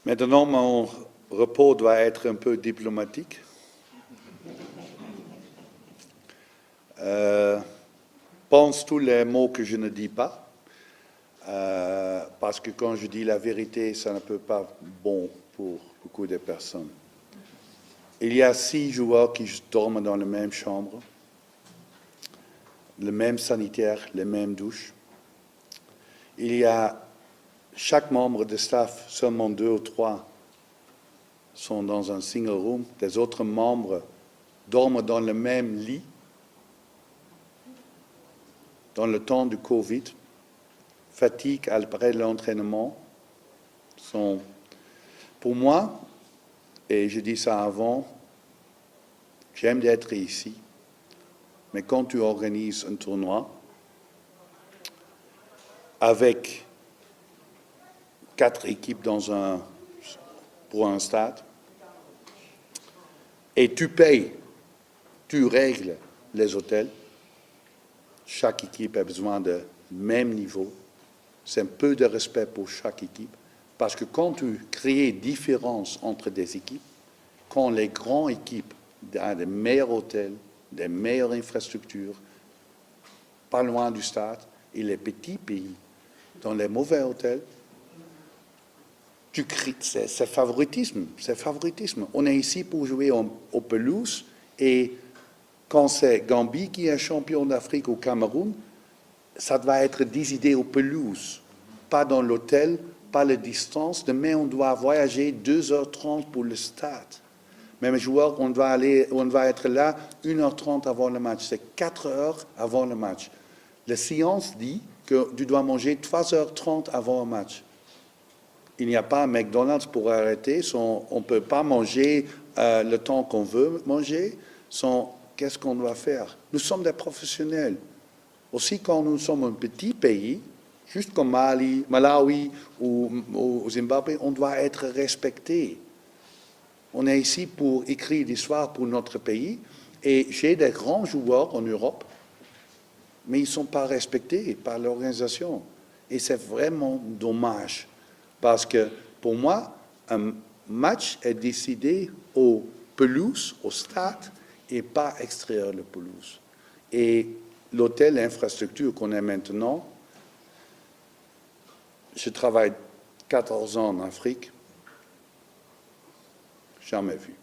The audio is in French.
Maintenant, mon repos doit être un peu diplomatique. Pense tous les mots que je ne dis pas, parce que quand je dis la vérité, ça ne peut pas bon pour beaucoup de personnes. Il y a 6 joueurs qui dorment dans la même chambre, le même sanitaire, les mêmes douches. Il y a chaque membre de staff, seulement 2 ou 3 sont dans un single room. Les autres membres dorment dans le même lit. Dans le temps du Covid, fatigue après l'entraînement sont, pour moi, et je dis ça avant, j'aime d'être ici, mais quand tu organises un tournoi avec 4 équipes pour un stade, et tu payes, tu règles les hôtels, chaque équipe a besoin de même niveau. C'est un peu de respect pour chaque équipe. Parce que quand tu crées différence entre des équipes, quand les grandes équipes ont des meilleurs hôtels, des meilleures infrastructures, pas loin du stade, et les petits pays, dans les mauvais hôtels, tu crées, c'est favoritisme. C'est favoritisme. On est ici pour jouer aux pelouses et quand c'est Gambie qui est champion d'Afrique au Cameroun, ça doit être décidé aux pelouses, pas dans l'hôtel, pas la distance. Demain, on doit voyager 2h30 pour le stade. Même joueur, on va être là 1h30 avant le match. C'est 4 heures avant le match. La science dit que tu dois manger 3h30 avant un match. Il n'y a pas un McDonald's pour arrêter. On ne peut pas manger le temps qu'on veut manger. Qu'est-ce qu'on doit faire? Nous sommes des professionnels. Aussi, quand nous sommes un petit pays, juste comme Malawi ou Zimbabwe, on doit être respecté. On est ici pour écrire l'histoire pour notre pays. Et j'ai des grands joueurs en Europe, mais ils ne sont pas respectés par l'organisation. Et c'est vraiment dommage. Parce que pour moi, un match est décidé aux pelouses, au stade, et pas extraire la pelouse. Et l'hôtel, l'infrastructure qu'on a maintenant, je travaille 14 ans en Afrique, jamais vu.